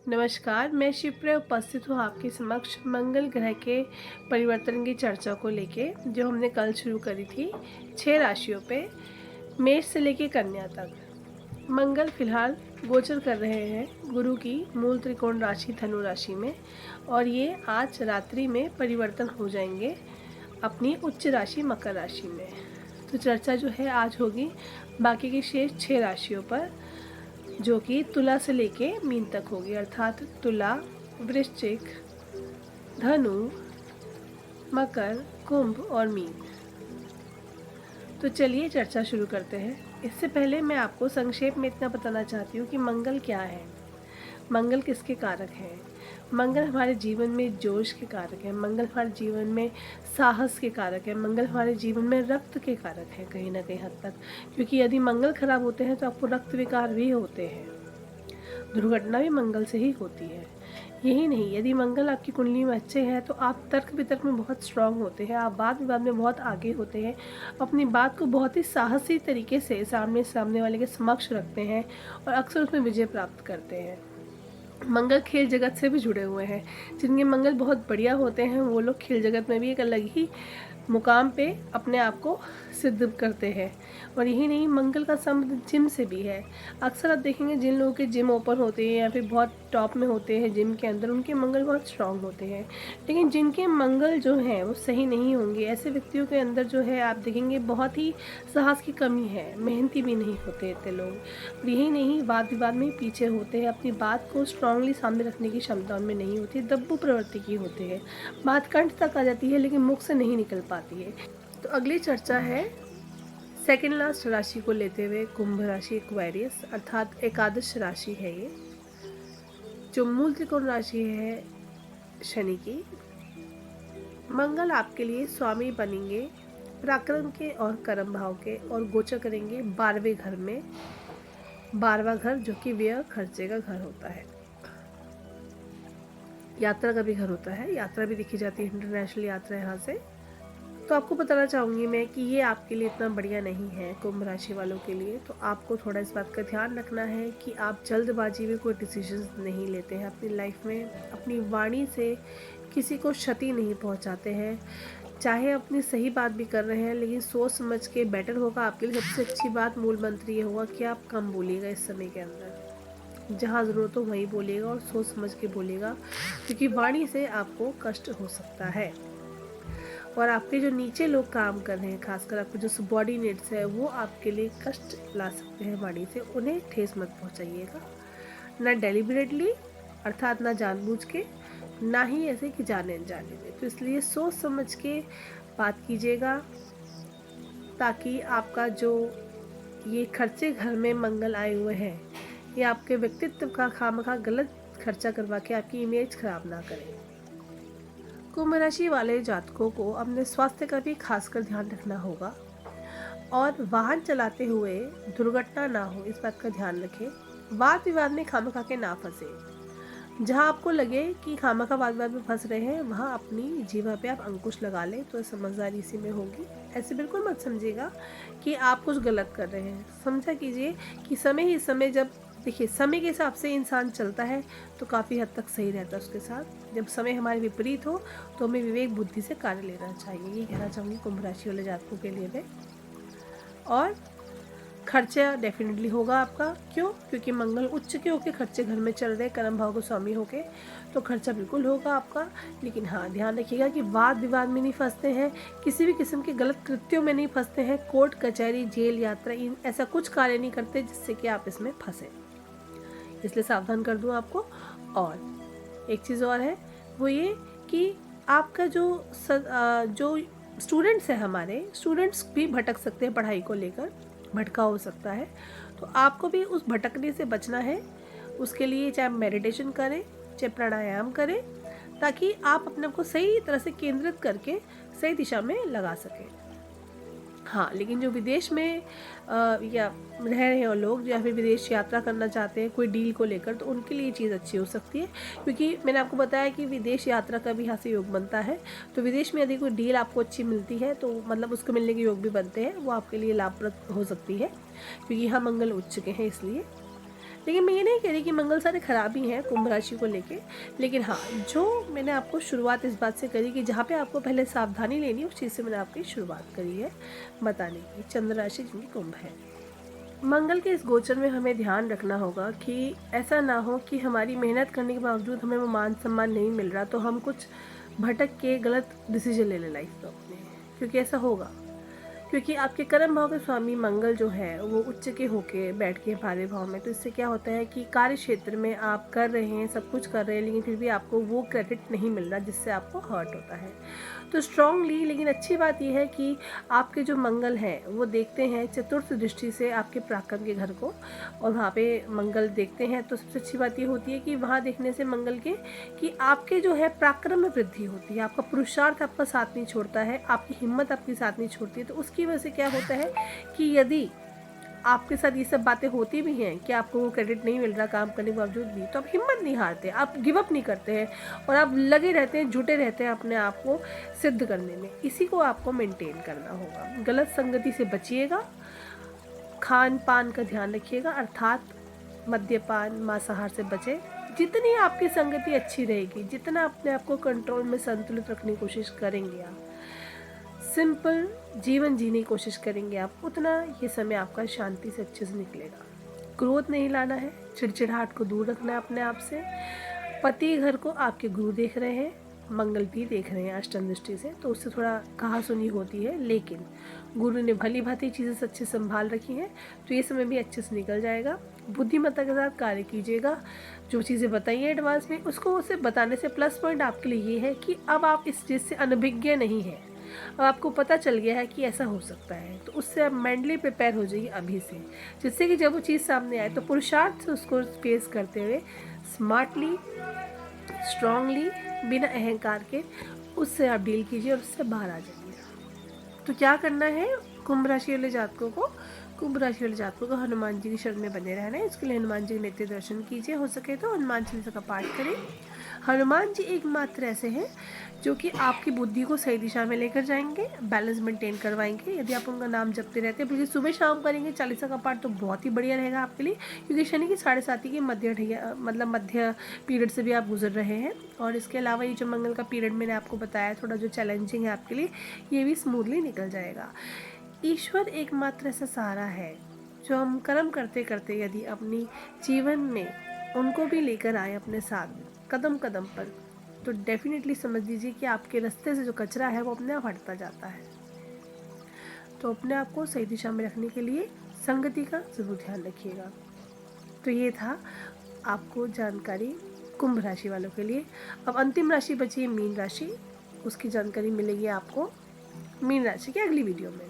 नमस्कार, मैं शिवप्रिया उपस्थित हूँ आपके समक्ष मंगल ग्रह के परिवर्तन की चर्चा को लेके, जो हमने कल शुरू करी थी 6 राशियों पे, मेष से लेके कन्या तक। मंगल फिलहाल गोचर कर रहे हैं गुरु की मूल त्रिकोण राशि धनु राशि में, और ये आज रात्रि में परिवर्तन हो जाएंगे अपनी उच्च राशि मकर राशि में। तो चर्चा जो है आज होगी बाकी की शेष 6 राशियों पर, जो कि तुला से लेके मीन तक होगी, अर्थात तुला, वृश्चिक, धनु, मकर, कुंभ और मीन। तो चलिए चर्चा शुरू करते हैं। इससे पहले मैं आपको संक्षेप में इतना बताना चाहती हूँ कि मंगल क्या है, मंगल किसके कारक हैं। मंगल हमारे जीवन में जोश के कारक है, मंगल हमारे जीवन में साहस के कारक है, मंगल हमारे जीवन में रक्त के कारक है कहीं ना कहीं हद तक, क्योंकि यदि मंगल खराब होते हैं तो आपको रक्त विकार भी होते हैं, दुर्घटना भी मंगल से ही होती है। यही नहीं, यदि मंगल आपकी कुंडली में अच्छे हैं तो आप तर्क वितर्क में बहुत स्ट्रांग होते हैं, आप वाद विवाद में बहुत आगे होते हैं, अपनी बात को बहुत ही साहसी तरीके से सामने वाले के समक्ष रखते हैं और अक्सर उसमें विजय प्राप्त करते हैं। मंगल खेल जगत से भी जुड़े हुए हैं, जिनके मंगल बहुत बढ़िया होते हैं वो लोग खेल जगत में भी एक अलग ही मुकाम पे अपने आप को सिद्ध करते हैं। और यही नहीं, मंगल का संबंध जिम से भी है। अक्सर आप देखेंगे जिन लोगों के जिम ओपन होते हैं या फिर बहुत टॉप में होते हैं जिम के अंदर, उनके मंगल बहुत स्ट्रांग होते हैं। लेकिन जिनके मंगल जो हैं वो सही नहीं होंगे, ऐसे व्यक्तियों के अंदर जो है आप देखेंगे बहुत ही साहस की कमी है, मेहनती भी नहीं होते इतने लोग। और यही नहीं, वाद विवाद में पीछे होते हैं, अपनी बात को स्ट्रांगली सामने रखने की क्षमता उनमें नहीं होती, दब्बू प्रवृत्ति की होते हैं, बात कंठ तक आ जाती है लेकिन मुख से नहीं निकल पाती है। तो अगली चर्चा है सेकेंड लास्ट राशि को लेते हुए कुंभ राशि, एक्वेरियस, अर्थात एकादश राशि है ये, जो मूल त्रिकोण राशि है शनि की। मंगल आपके लिए स्वामी बनेंगे पराक्रम के और कर्म भाव के, और गोचर करेंगे 12वें घर में। 12वां घर जो कि व्यय खर्चे का घर होता है, यात्रा का भी घर होता है, यात्रा भी देखी जाती है, इंटरनेशनल यात्रा यहाँ से। तो आपको बताना चाहूँगी मैं कि ये आपके लिए इतना बढ़िया नहीं है कुंभ राशि वालों के लिए। तो आपको थोड़ा इस बात का ध्यान रखना है कि आप जल्दबाजी में कोई डिसीजंस नहीं लेते हैं अपनी लाइफ में, अपनी वाणी से किसी को क्षति नहीं पहुंचाते हैं, चाहे अपनी सही बात भी कर रहे हैं लेकिन सोच समझ के बेटर होगा आपके लिए। सबसे अच्छी बात मूल मंत्र ये होगा कि आप कम बोलिएगा इस समय के अंदर, जहाँ ज़रूरत हो वहीं बोलिएगा और सोच समझ के बोलिएगा, क्योंकि वाणी से आपको कष्ट हो सकता है। और आपके जो नीचे लोग काम कर रहे हैं, खासकर आपके जो सबॉर्डिनेट्स है, वो आपके लिए कष्ट ला सकते हैं वाणी से, उन्हें ठेस मत पहुंचाइएगा, ना डेलिबरेटली अर्थात ना जानबूझ के, ना ही ऐसे कि जाने अनजाने में। तो इसलिए सोच समझ के बात कीजिएगा, ताकि आपका जो ये खर्चे घर में मंगल आए हुए हैं, ये आपके व्यक्तित्व का खामखा गलत खर्चा करवा के आपकी इमेज खराब ना करें। कुंभ राशि वाले जातकों को अपने स्वास्थ्य का भी खासकर ध्यान रखना होगा, और वाहन चलाते हुए दुर्घटना ना हो इस बात का ध्यान रखें। वाद विवाद में खामखा के ना फंसे, जहां आपको लगे कि खामखा वाद विवाद में फंस रहे हैं वहां अपनी जीवा पे आप अंकुश लगा लें, तो समझदारी इसी में होगी। ऐसे बिल्कुल मत समझिएगा कि आप कुछ गलत कर रहे हैं, समझा कीजिए कि समय ही समय, जब देखिए समय के हिसाब से इंसान चलता है तो काफ़ी हद तक सही रहता है उसके साथ। जब समय हमारे विपरीत हो तो हमें विवेक बुद्धि से कार्य लेना चाहिए, ये कहना चाहूँगी कुंभ राशि वाले जातकों के लिए मैं। और खर्चा डेफिनेटली होगा आपका, क्यों? क्योंकि मंगल उच्च के होके खर्चे घर में चल रहे, कर्म भाव को स्वामी होके, तो खर्चा बिल्कुल होगा आपका। लेकिन हाँ, ध्यान रखिएगा कि वाद विवाद में नहीं फंसते हैं, किसी भी किस्म के गलत कृत्यों में नहीं फंसते हैं, कोर्ट कचहरी जेल यात्रा ऐसा कुछ कार्य नहीं करते जिससे कि आप इसमें फंसे, इसलिए सावधान कर दूं आपको। और एक चीज़ और है, वो ये कि आपका जो स्टूडेंट्स हैं, हमारे स्टूडेंट्स भी भटक सकते हैं, पढ़ाई को लेकर भटका हो सकता है, तो आपको भी उस भटकने से बचना है। उसके लिए चाहे मेडिटेशन करें, चाहे प्राणायाम करें, ताकि आप अपने आप को सही तरह से केंद्रित करके सही दिशा में लगा सकें। हाँ, लेकिन जो विदेश में या रह रहे हैं लोग, या फिर विदेश यात्रा करना चाहते हैं कोई डील को लेकर, तो उनके लिए चीज़ अच्छी हो सकती है, क्योंकि मैंने आपको बताया कि विदेश यात्रा का भी यहाँ से योग बनता है। तो विदेश में यदि कोई डील आपको अच्छी मिलती है तो मतलब उसको मिलने के योग भी बनते हैं, वो आपके लिए लाभप्रद हो सकती है, क्योंकि यहाँ मंगल उच्च के हैं इसलिए। लेकिन मैं ये नहीं कह रही कि मंगल सारे खराब ही हैं कुंभ राशि को लेके, लेकिन हाँ, जो मैंने आपको शुरुआत इस बात से करी कि जहाँ पे आपको पहले सावधानी लेनी है, उस चीज़ से मैंने आपकी शुरुआत करी है बताने की। चंद्र राशि जिनकी कुंभ है, मंगल के इस गोचर में हमें ध्यान रखना होगा कि ऐसा ना हो कि हमारी मेहनत करने के बावजूद हमें वो मान सम्मान नहीं मिल रहा तो हम कुछ भटक के गलत डिसीजन ले लें लाइफ में अपने, क्योंकि ऐसा होगा। क्योंकि आपके कर्म भाव के स्वामी मंगल जो है वो उच्च के होके बैठ के भारे भाव में, तो इससे क्या होता है कि कार्य क्षेत्र में आप कर रहे हैं, सब कुछ कर रहे हैं, लेकिन फिर भी आपको वो क्रेडिट नहीं मिल रहा जिससे आपको हर्ट होता है। तो स्ट्रांगली, लेकिन अच्छी बात यह है कि आपके जो मंगल हैं वो देखते हैं चतुर्थ दृष्टि से आपके पराक्रम के घर को, और वहाँ पे मंगल देखते हैं। तो सबसे अच्छी बात ये होती है कि वहाँ देखने से मंगल के कि आपके जो है पराक्रम में वृद्धि होती है, आपका पुरुषार्थ आपका साथ नहीं छोड़ता है, आपकी हिम्मत आपकी साथ नहीं छोड़ती है। तो उसकी वजह से क्या होता है कि यदि आपके साथ ये सब बातें होती भी हैं कि आपको वो क्रेडिट नहीं मिल रहा काम करने के बावजूद भी, तो आप हिम्मत नहीं हारते, आप गिव अप नहीं करते हैं और आप लगे रहते हैं, जुटे रहते हैं अपने आप को सिद्ध करने में। इसी को आपको मेंटेन करना होगा। गलत संगति से बचिएगा, खान पान का ध्यान रखिएगा, अर्थात मद्यपान मांसाहार से बचें। जितनी आपकी संगति अच्छी रहेगी, जितना अपने आप को कंट्रोल में संतुलित रखने की कोशिश करेंगे, आप सिंपल जीवन जीने की कोशिश करेंगे आप, उतना ये समय आपका शांति से अच्छे से निकलेगा। क्रोध नहीं लाना है, चिड़चिड़ाहट को दूर रखना है अपने आप से। पति घर को आपके गुरु देख रहे हैं, मंगल भी देख रहे हैं अष्टम दृष्टि से, तो उससे थोड़ा कहा सुनी होती है, लेकिन गुरु ने भली भांति चीज़ें अच्छे संभाल रखी हैं, तो ये समय भी अच्छे से निकल जाएगा। बुद्धिमत्ता के साथ कार्य कीजिएगा। जो चीज़ें बताइए एडवांस में, उसको उसे बताने से प्लस पॉइंट आपके लिए ये है कि अब आप इस चीज़ से अनभिज्ञ नहीं है, अब आपको पता चल गया है कि ऐसा हो सकता है, तो उससे आप मेंटली प्रिपेयर हो जाइए अभी से, जिससे कि जब वो चीज़ सामने आए तो पुरुषार्थ से उसको फेस करते हुए स्मार्टली, स्ट्रांगली, बिना अहंकार के उससे आप डील कीजिए और उससे बाहर आ जाइए। तो क्या करना है कुंभ राशि वाले जातकों को? कुंभ राशि वाले जातकों को हनुमान जी की शरण में बने रहना है। इसके लिए हनुमान जी के नित्य दर्शन कीजिए, हो सके तो हनुमान चालीसा का पाठ करें। हनुमान जी एकमात्र ऐसे हैं जो कि आपकी बुद्धि को सही दिशा में लेकर जाएंगे, बैलेंस मेंटेन करवाएंगे। यदि आप उनका नाम जपते रहते हैं, बल्कि सुबह शाम करेंगे चालीसा का पाठ, तो बहुत ही बढ़िया रहेगा आपके लिए, क्योंकि शनि की 7:30 की मध्य पीरियड से भी आप गुजर रहे हैं। और इसके अलावा ये जो मंगल का पीरियड मैंने आपको बताया थोड़ा जो चैलेंजिंग है आपके लिए, ये भी स्मूथली निकल जाएगा। ईश्वर एकमात्र ऐसा सहारा है जो हम कर्म करते करते यदि अपनी जीवन में उनको भी लेकर आए अपने साथ कदम कदम पर, तो डेफिनेटली समझ लीजिए कि आपके रास्ते से जो कचरा है वो अपने आप हटता जाता है। तो अपने आप को सही दिशा में रखने के लिए संगति का ज़रूर ध्यान रखिएगा। तो ये था आपको जानकारी कुंभ राशि वालों के लिए। अब अंतिम राशि बची है मीन राशि, उसकी जानकारी मिलेगी आपको मीन राशि की अगली वीडियो में।